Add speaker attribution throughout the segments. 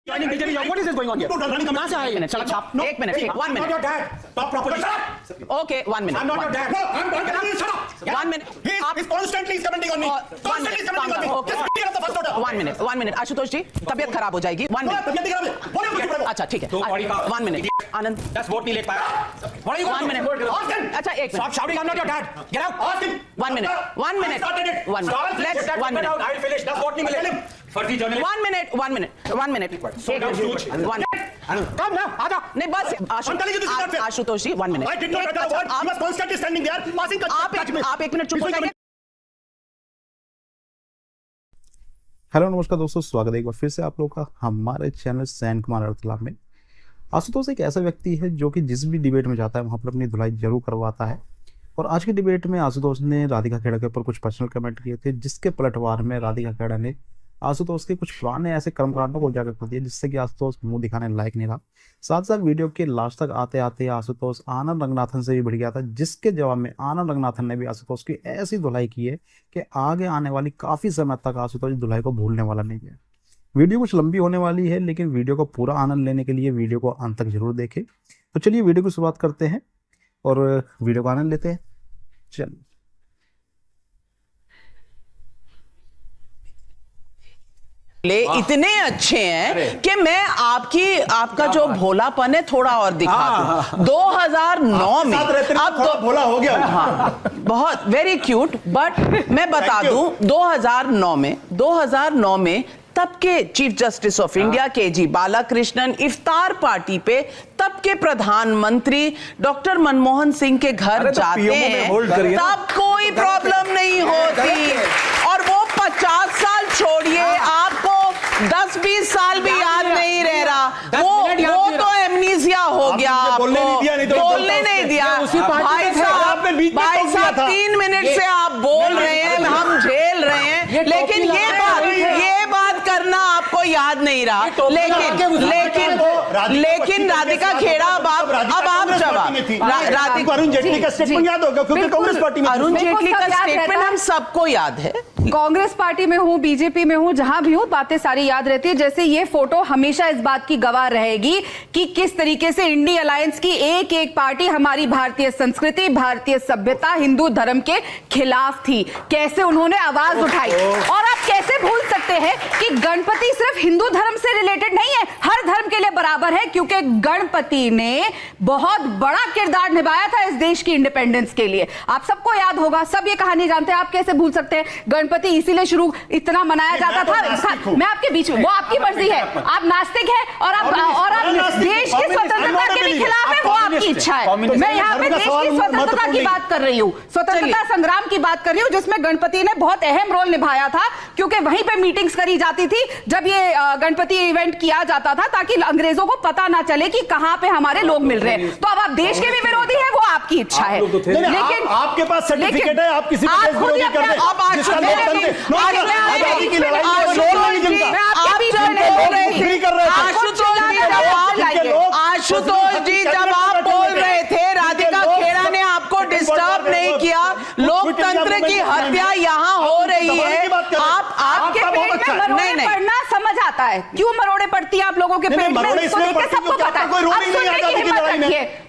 Speaker 1: Joining BJP, what is this going on here? कहाँ से आए? एक मिनट, एक minute, 1 minute.
Speaker 2: I'm not your dad. Talk properly. Shut up.
Speaker 1: Okay, 1 minute.
Speaker 2: I'm not your dad. No, I'm telling you, shut up.
Speaker 1: 1 minute.
Speaker 2: He's constantly commenting on me. Constantly commenting on me. Just clear up the first order.
Speaker 1: 1 minute. Ashutosh जी, तबीयत खराब हो जाएगी. 1 minute.
Speaker 2: तबीयत खराब है. बोलो कुछ बोलो.
Speaker 1: अच्छा ठीक है. 1 minute. आनंद.
Speaker 2: 10 वोट नहीं ले पाया. What are you
Speaker 1: 1 minute. अच्छा एक
Speaker 2: Stop
Speaker 1: minute.
Speaker 2: shouting. I'm not your dad. Get out. Ask him.
Speaker 1: 1 minute. 1 minute.
Speaker 2: Started it.
Speaker 1: 1 minute. Let's 1 minute.
Speaker 2: I will finish. 10 vote नहीं मिले. फर्जी journalist.
Speaker 1: 1 minute. 1 minute. 1 minute. One.
Speaker 2: Come now. आजा.
Speaker 1: नहीं बस
Speaker 2: I'm telling you this is not fair.
Speaker 1: Ashutosh ji 1 minute.
Speaker 2: I did not utter a word. He was constantly standing there, passing touch me.
Speaker 1: आप 1 minute चुप हो जाइए.
Speaker 3: Hello नमस्कार दोस्तों, स्वागत है एक बार फिर से आप लोगों का हमारे चैनल सैन कुमार वार्तालाप में। आशुतोष एक ऐसा व्यक्ति है जो कि जिस भी डिबेट में जाता है वहाँ पर अपनी धुलाई जरूर करवाता है। और आज की डिबेट में आशुतोष ने राधिका खेड़ा के ऊपर कुछ पर्सनल कमेंट किए थे, जिसके पलटवार में राधिका खेड़ा ने आशुतोष के कुछ पुराने ऐसे कर्मकांडों को उजागर कर दिया, जिससे कि आशुतोष मुंह दिखाने लायक नहीं रहा। साथ साथ वीडियो के लास्ट तक आते आते आशुतोष आनंद रंगनाथन से भी बढ़ गया था, जिसके जवाब में आनंद रंगनाथन ने भी आशुतोष की ऐसी धुलाई की है कि आगे आने वाली काफ़ी समय तक आशुतोष धुलाई को भूलने वाला नहीं है। वीडियो कुछ लंबी होने वाली है, लेकिन वीडियो को पूरा आनंद लेने के लिए वीडियो को अंत तक जरूर देखें। तो चलिए वीडियो की शुरुआत करते हैं और वीडियो को आनंद लेते हैं। चलिए
Speaker 1: इतने अच्छे हैं कि मैं आपका जो भोलापन है थोड़ा और दिखा दूं। 2009 में अब तो
Speaker 2: भोला हो गया।
Speaker 1: हाँ, बहुत वेरी क्यूट। बट मैं बता दूं 2009 में तब के chief justice of India K G. Balakrishnan इफ्तार पार्टी पे तब के प्रधानमंत्री डॉक्टर मनमोहन सिंह के घर जाते हैं, तब कोई प्रॉब्लम नहीं होती। और वो 50 साल छोड़िए, आपको 10-20 साल भी याद नहीं रह रहा। वो तो एमनीसिया हो गया, आपको बोलने नहीं दिया। भाई साहब 3 मिनट से आप बोल रहे हैं, हम झेल रहे हैं, लेकिन ये बात करना आपको याद नहीं रहा। लेकिन राधिका खेड़ा अब आप जवाब।
Speaker 2: अरुण जेटली का स्टेटमेंट याद होगा, क्योंकि कांग्रेस पार्टी में
Speaker 1: अरुण जेटली का स्टेटमेंट हम सबको याद है।
Speaker 4: कांग्रेस पार्टी में हूं, बीजेपी में हूं, जहां भी हूं, बातें सारी याद रहती है। जैसे ये फोटो हमेशा इस बात की गवाह रहेगी कि किस तरीके से इंडी अलायंस की एक एक पार्टी हमारी भारतीय संस्कृति, भारतीय सभ्यता, हिंदू धर्म के खिलाफ थी। कैसे उन्होंने आवाज उठाई। और आप कैसे भूल सकते हैं कि गणपति सिर्फ हिंदू धर्म से रिलेटेड नहीं है, हर धर्म के लिए बराबर है, क्योंकि गणपति ने बहुत बड़ा किरदार निभाया था इस देश की इंडिपेंडेंस के लिए। आप सबको याद होगा, सब ये कहानी जानते हैं। आप कैसे भूल सकते हैं। गणपति इसीलिए शुरू इतना मनाया जाता था। मैं आपके बीच में, वो आपकी मर्जी है, आप नास्तिक हैं और आप देश की स्वतंत्रता के भी खिलाफ है, वो आपकी इच्छा है। मैं यहाँ पे देश की स्वतंत्रता की बात कर रही हूँ, स्वतंत्रता संग्राम की बात कर रही हूँ, जिसमें गणपति ने बहुत अहम रोल निभाया था, क्योंकि वहीं पे मीटिंग्स करी जाती थी जब ये गणपति इवेंट किया जाता था, ताकि अंग्रेजों को पता ना चले कि कहां पे हमारे लोग मिल रहे हैं। तो अब आप देश के भी विरोधी हैं, वो आपकी इच्छा है।
Speaker 2: लेकिन आपके पास सर्टिफिकेट है, आप किसी भी देश विरोधी कर रहे हैं।
Speaker 1: आशुतोष जी जब आप बोल रहे थे, राधिका खेड़ा ने आपको डिस्टर्ब नहीं किया। लोकतंत्र की हत्या यहाँ हो रही है। आपके पेट में मरोड़े पड़ना समझ आता है, क्यों मरोड़े पड़ती है आप लोगों के पेट में, सबको पता है।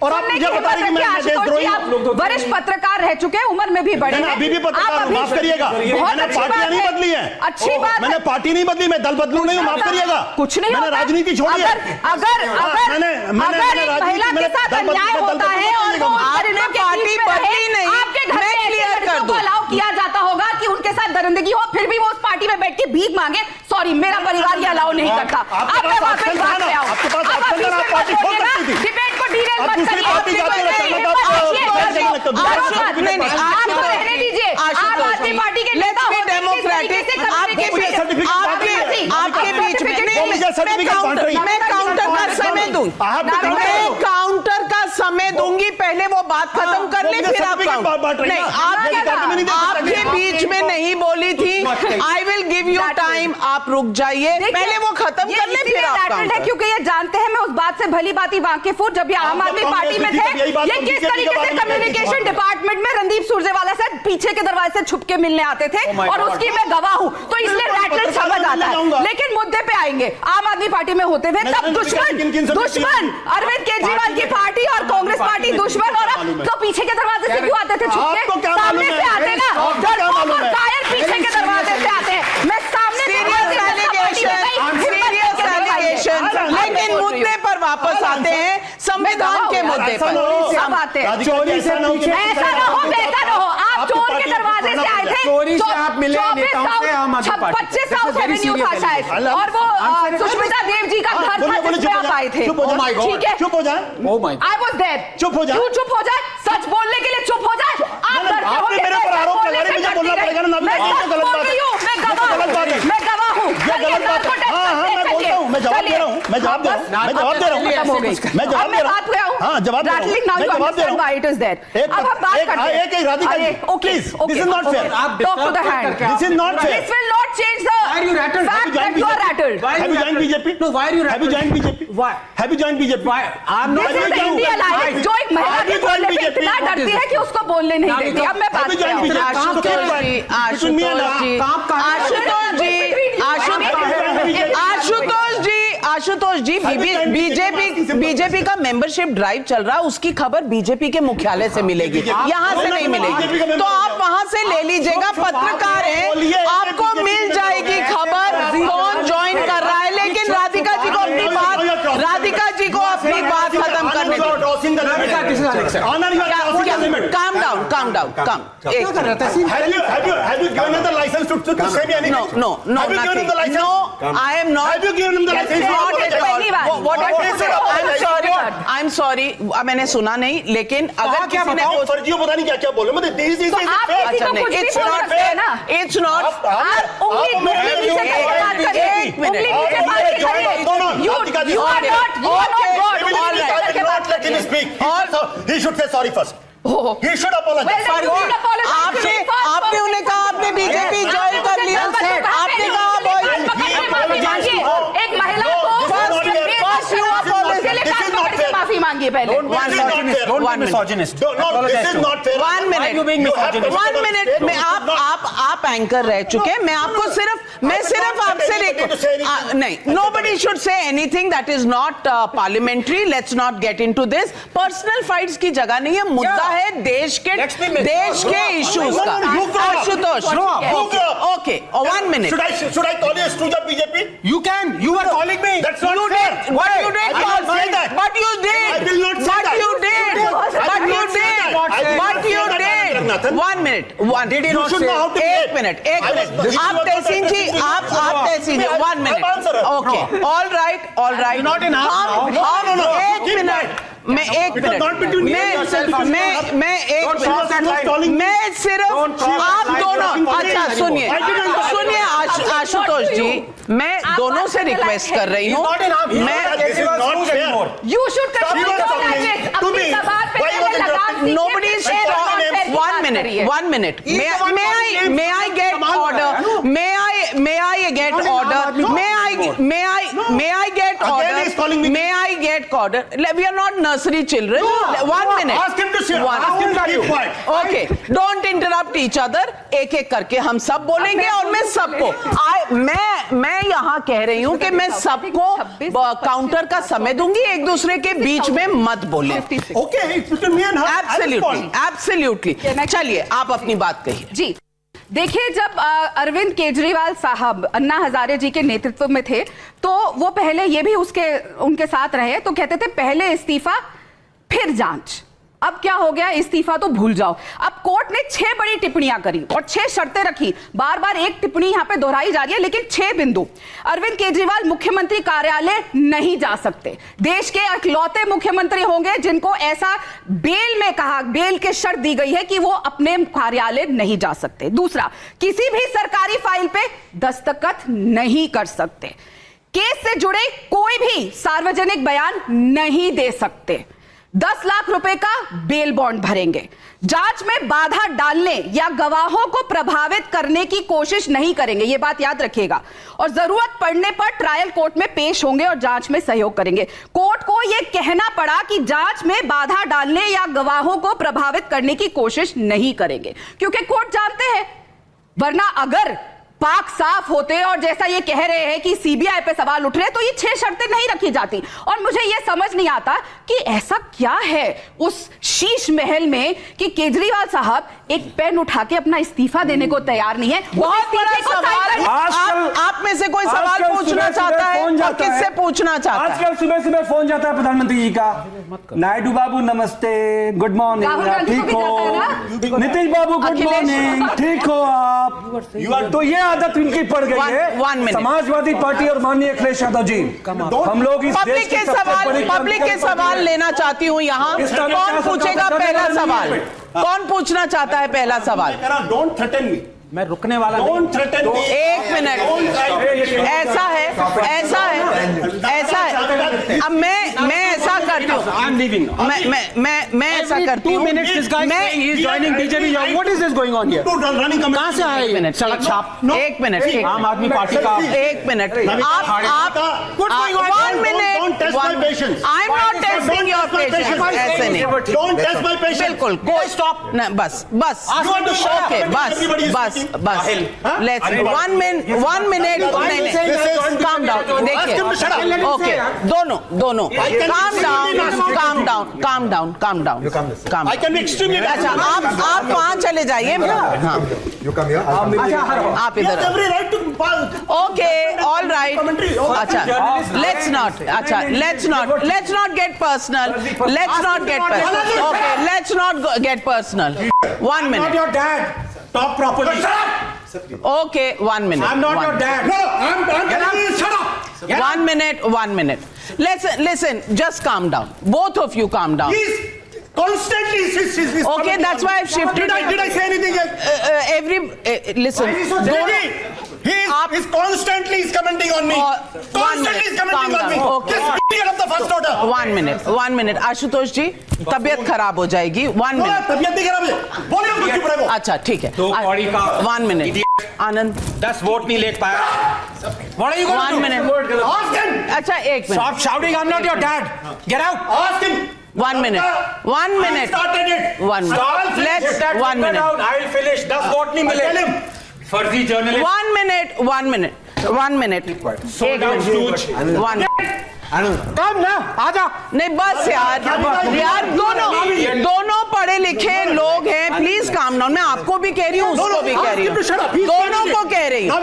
Speaker 1: और आप मुझे बता रहे हैं कि मैं देशद्रोही हूं। वरिष्ठ पत्रकार रह चुके हैं, उम्र में भी बड़े हैं।
Speaker 2: अभी भी पत्रकार, माफ करिएगा, मैंने पार्टियां नहीं बदली है।
Speaker 1: अच्छी बात,
Speaker 2: मैंने पार्टी नहीं बदली, मैं दल बदलू नहीं हूं, माफ करिएगा।
Speaker 1: कुछ नहीं,
Speaker 2: मैंने राजनीति छोड़ी है।
Speaker 1: अगर महिला के साथ अन्याय होता है और वो आपने पार्टी बदली नहीं, आपके घर में क्लियर कर दो, अलाउ किया जाता होगा कि उनके साथ दरिंदगी हो, फिर भी वो उस पार्टी में बैठ के भीख मांगे। सॉरी, मेरा परिवार ये अलाउ नहीं करता।
Speaker 2: आपके पास ऑप्शन था ना, आपके पास ऑप्शन था, आप पार्टी खोल सकती थी।
Speaker 1: डिबेट को डीरेल मत करिए। आप रहने दीजिए, आप आदमी पार्टी के नेता हो, डेमोक्रेटिक आपके बीच में मैं काउंटर का समय दूंगी, पहले वो बात बात खत्म कर ले फिर आप नहीं, आपके बीच में नहीं बोली थी। I will give you time, आप रुक जाइए, पहले वो खत्म कर ले फिर आप
Speaker 4: है, क्योंकि ये जानते हैं मैं उस बात से भली बात वाकिफ हूं। जब ये आम आदमी पार्टी में थे, ये किस तरीके से कम्युनिकेशन डिपार्टमेंट में रणदीप सुरजेवाला से पीछे के दरवाजे से छुप के मिलने आते थे, और उसकी मैं गवाह हूं, तो इसलिए रैटल समझ आता है। लेकिन मुद्दे पे आएंगे, आम आदमी पार्टी में होते थे तब दुश्मन अरविंद केजरीवाल की पार्टी और कांग्रेस पार्टी दुश्मन, और अब तो पीछे के दरवाजे से क्यों आते थे छुप के? सामने से आते ना, कायर पीछे के दरवाजे से आते हैं। मैं सामने लेकिन मुद्दे पर वापस आते हैं, संविधान के मुद्दे पर सब आते हैं। ऐसा ना हो, बेहतर हो, आप चोर के दरवाजे से आए थे,
Speaker 5: चोरी से आप मिले नेताओं से, आम आदमी पार्टी
Speaker 4: 25 साउथ एवेन्यू था शायद, और वो सुष्मिता देव जी का घर था जिसमें आप आए थे। ठीक है,
Speaker 2: चुप हो जाए।
Speaker 4: I was there.
Speaker 2: चुप हो जाए।
Speaker 4: क्यों चुप हो जाए? सच बोलने के लिए चुप हो जाए। आप डरते हो
Speaker 2: आपने मेरे पर आरोप लगा रहे, मुझे बोलना पड़ेगा ना।
Speaker 4: मैं गलत बात है, मैं गवाह हूं, मैं गवाह हूं।
Speaker 2: ये गलत बात है। हाँ, मैं बोलता हूँ, मैं जवाब दे रहा हूँ, मैं जवाब दे रहा हूँ, मैं जवाब दे रहा हूँ, मैं जवाब दे रहा हूँ। हाँ, जवाब दे रहा हूँ, मैं जवाब दे रहा हूँ। अब हम बात करते हैं। एक Radhika ji, please, this is not fair.
Speaker 4: Talk to the hand.
Speaker 2: This is not fair.
Speaker 4: This will not change the
Speaker 5: Why are you rattled?
Speaker 4: fact that you are rattled.
Speaker 2: Have you joined BJP?
Speaker 5: No, why are you
Speaker 2: Have you joined BJP?
Speaker 5: Why?
Speaker 2: Have you joined BJP?
Speaker 5: Why? I'm not.
Speaker 4: This is the India Alliance, जो एक महिला के बोलने पे इतना डरती है कि उसको बोलने नहीं देती। अब मैं बात
Speaker 2: Have you joined BJP?
Speaker 1: Ashutosh ji, BJP का मेंबरशिप ड्राइव चल रहा है, उसकी खबर बीजेपी के मुख्यालय से मिलेगी, यहाँ से नहीं मिलेगी, तो आप वहां से ले लीजिएगा। पत्रकार हैं, आपको मिल जाएगी खबर कौन ज्वाइन कर रहा है। लेकिन राधिका जी को अपनी बात खत्म करने दो। Calm down.
Speaker 2: Have you given him the license to say me anything?
Speaker 1: No,
Speaker 2: Have you given him the license?
Speaker 1: No, I am not.
Speaker 2: Have you given him the license?
Speaker 1: Not at all. What I'm sorry. मैंने सुना नहीं, लेकिन अगर किसी ने
Speaker 2: फर्जियों पता नहीं क्या बोले, मतलब
Speaker 1: it's not.
Speaker 2: He should say sorry first. He should apologize.
Speaker 1: आपने उन्हें कहा आपने बीजेपी ज्वाइन कर लिया, आपने कहा
Speaker 4: एक महिला को माफी मांगी पहले।
Speaker 1: One minute में आप एंकर रह चुके हैं। मैं सिर्फ आपसे नहीं, nobody should say anything that is not parliamentary. Let's not get into this. Personal fights की जगह नहीं है, मुद्दा है देश के इश्यूज का। Ashutosh, okay, 1 minute.
Speaker 2: Should I call you a stooge of BJP?
Speaker 5: You can. You are calling me.
Speaker 2: That's not fair.
Speaker 1: But you did.
Speaker 2: I will not say that.
Speaker 1: But you did.
Speaker 2: I will not say that.
Speaker 1: But you did. But you did. But you did. 1 minute.
Speaker 2: You should know how to play.
Speaker 1: एक minute. आप तहसीन जी, 1 minute. Okay. All right.
Speaker 5: Not in half now.
Speaker 2: No.
Speaker 1: एक minute. मैं सिर्फ आप दोनों, अच्छा सुनिए आशुतोष जी, मैं दोनों से रिक्वेस्ट कर रही हूँ।
Speaker 4: You should
Speaker 1: Nobody is talking. 1 minute. May I get order? May I get order? We are not nursery children. 1 minute.
Speaker 2: Ask him to keep quiet.
Speaker 1: Okay. Don't interrupt each other. एक करके हम सब बोलेंगे, और मैं सबको मैं यहाँ कह रही हूँ कि मैं सबको काउंटर का समय दूंगी, एक दूसरे के बीच में मत बोले। Absolutely. चलिए आप अपनी बात कहिए।
Speaker 4: जी देखिए, जब अरविंद केजरीवाल साहब अन्ना हजारे जी के नेतृत्व में थे, तो वो पहले ये भी उनके साथ रहे, तो कहते थे पहले इस्तीफा फिर जांच। अब क्या हो गया, इस्तीफा तो भूल जाओ। अब कोर्ट ने 6 बड़ी टिप्पणियां करी और 6 शर्तें रखी। बार बार एक टिप्पणी यहां पे दोहराई जा रही है, लेकिन 6 बिंदु। अरविंद केजरीवाल मुख्यमंत्री कार्यालय नहीं जा सकते, देश के इकलौते मुख्यमंत्री होंगे जिनको ऐसा बेल के शर्त दी गई है कि वो अपने कार्यालय नहीं जा सकते। दूसरा, किसी भी सरकारी फाइल पे दस्तखत नहीं कर सकते, केस से जुड़े कोई भी सार्वजनिक बयान नहीं दे सकते। 10 लाख रुपए का बेल बॉन्ड भरेंगे, जांच में बाधा डालने या गवाहों को प्रभावित करने की कोशिश नहीं करेंगे, यह बात याद रखिएगा, और जरूरत पड़ने पर ट्रायल कोर्ट में पेश होंगे और जांच में सहयोग करेंगे। कोर्ट को यह कहना पड़ा कि जांच में बाधा डालने या गवाहों को प्रभावित करने की कोशिश नहीं करेंगे, क्योंकि कोर्ट जानते हैं, वरना अगर पाक साफ होते और जैसा ये कह रहे हैं कि सीबीआई पे सवाल उठ रहे तो ये 6 शर्तें नहीं रखी जाती। और मुझे ये समझ नहीं आता कि ऐसा क्या है उस शीश महल में कि केजरीवाल साहब एक पेन उठा के अपना इस्तीफा देने को तैयार नहीं है।
Speaker 1: बहुत बड़ा सवाल। आप में से कोई सवाल पूछना चाहता है और किससे पूछना चाहता है?
Speaker 5: आजकल सुबह सुबह फोन जाता है प्रधानमंत्री जी का, नायडू बाबू नमस्ते, गुड मॉर्निंग, ठीक हो? नीतीश बाबू गुड मॉर्निंग, ठीक हो आप? तो ये आदत इनकी पड़ गई है समाजवादी पार्टी और माननीय अखिलेश यादव जी। हम लोग इस देश के
Speaker 1: पब्लिक के सवाल लेना चाहती हूँ यहाँ। कौन पूछेगा पहला सवाल? कौन पूछना चाहता है पहला सवाल?
Speaker 2: डोंट थ्रेटन मी,
Speaker 5: मैं रुकने वाला नहीं।
Speaker 2: Don't threaten me.
Speaker 1: 1 मिनट। ऐसा है अब मैं ऐसा करती हूँ,
Speaker 5: आई एम लीविंग।
Speaker 1: मैं ऐसा करती हूँ,
Speaker 5: 2 minutes this guy saying he is joining BJP. What is this going on here? कहाँ से आए?
Speaker 1: 1 मिनट,
Speaker 5: सड़क छाप।
Speaker 1: 1 मिनट,
Speaker 5: आम आदमी पार्टी का
Speaker 1: 1 मिनट। आप 1 minute.
Speaker 2: Don't test my patience.
Speaker 1: I am not testing your patience. ऐसे नहीं,
Speaker 2: Don't test my patience.
Speaker 1: बिल्कुल कोई स्टॉप न, बस ओके, बस लेट्स 1 मिनट। काम डाउन, देखिए, ओके, दोनों calm down.
Speaker 2: I can be extremely.
Speaker 1: अच्छा, आप वहां चले जाइए। हाँ, आप
Speaker 2: He has
Speaker 1: इधर।
Speaker 2: every right to.
Speaker 1: Okay, all right. अच्छा, let's not get personal. Okay, let's not get personal. 1
Speaker 5: Not
Speaker 1: minute.
Speaker 5: your dad. Talk properly.
Speaker 1: Okay, 1 minute.
Speaker 5: I'm not your dad.
Speaker 2: No, I'm telling you, shut up.
Speaker 1: 1 minute. Listen, just calm down. Both of you calm down.
Speaker 2: He's constantly.
Speaker 1: Okay, that's why I've shifted.
Speaker 2: Did I say anything else?
Speaker 1: Listen.
Speaker 2: He's constantly commenting on me. Constantly is commenting on me.
Speaker 1: Okay.
Speaker 2: Just get up the first order.
Speaker 1: 1 minute. Ashutosh जी, तबीयत खराब हो जाएगी। 1 minute.
Speaker 2: तबीयत नहीं खराब है। बोलिए कुछ चुप रहो।
Speaker 1: अच्छा, ठीक है।
Speaker 5: दो कौड़ी का
Speaker 1: 1 मिनट। आनंद,
Speaker 5: 10 वोट नहीं ले पाया। What are you going to
Speaker 1: 1
Speaker 5: do?
Speaker 1: Minute.
Speaker 2: Ask him.
Speaker 1: अच्छा, 1 minute.
Speaker 5: Stop shouting. I'm not your dad. Get out.
Speaker 2: Ask him.
Speaker 1: 1 minute. 1
Speaker 2: I
Speaker 1: minute.
Speaker 2: started it.
Speaker 1: 1 minute.
Speaker 5: Stop.
Speaker 1: Let's
Speaker 5: Get that
Speaker 1: 1
Speaker 5: finger
Speaker 1: minute.
Speaker 5: down. I'll finish. 10 vote नहीं मिले।
Speaker 2: Tell him.
Speaker 5: फर्जी journalist.
Speaker 1: 1 minute. 1 minute.
Speaker 5: So down, stooge.
Speaker 1: 1
Speaker 5: कम ना, आजा।
Speaker 1: नहीं, बस यार दोनों पढ़े लिखे लोग हैं। Please calm down. मैं आपको भी कह रही हूँ, उसको भी कह रही हूँ, दोनों को कह रही हूँ।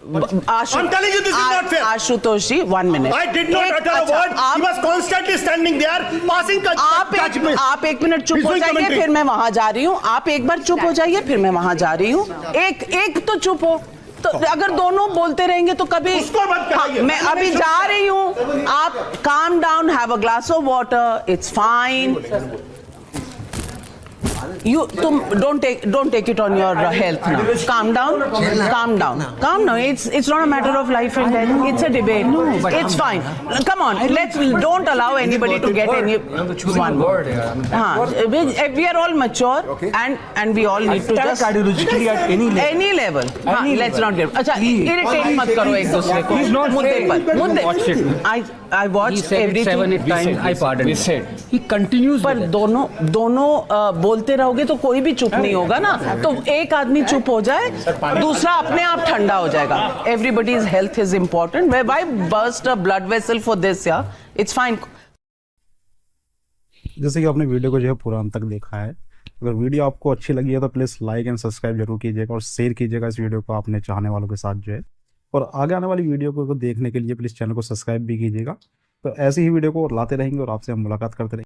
Speaker 2: I'm telling you, this is not fair.
Speaker 1: Ashutosh ji, 1 minute.
Speaker 2: I did not utter a word. He was constantly standing there, passing judgment.
Speaker 1: आप 1 मिनट चुप हो जाइए, फिर मैं वहां जा रही हूँ। आप एक बार चुप हो जाइए, फिर मैं वहां जा रही हूँ। एक तो चुप हो, तो अगर दोनों बोलते रहेंगे तो कभी।
Speaker 2: उसको मत कराइए।
Speaker 1: मैं अभी जा रही हूँ। आप calm down, have a glass of water, it's fine. तुम don't take it on your health now. Calm down. It's not a matter of life and death. It's a debate. It's fine. Come on, don't allow anybody to get any one word. We are all mature and we all need to just
Speaker 5: ideologically at any
Speaker 1: level. Let's not get. अच्छा, irritate मत करो एक दूसरे को मुद्दे पर। I watched everything.
Speaker 6: 7-8 times. I pardon. We said. He continues.
Speaker 1: पर दोनों बोलते रहोगे तो कोई भी चुप नहीं होगा ना। तो एक आदमी चुप हो जाए, दूसरा अपने आप ठंडा हो जाएगा। Everybody's health is important. Why burst a blood vessel for this? Yeah, it's fine.
Speaker 3: जैसे कि आपने वीडियो को जो है पूरा अंत तक देखा है, अगर वीडियो आपको अच्छी लगी है तो प्लीज़ लाइक एंड सब्सक्राइब जरूर कीजिएगा और शेयर कीजिएगा इस वीडियो को अपने चाहने वालों के साथ जो है। और आगे आने वाली वीडियो को देखने के लिए प्लीज़ चैनल को सब्सक्राइब भी कीजिएगा। तो ऐसी ही वीडियो को लाते रहेंगे और आपसे हम मुलाकात करते रहेंगे।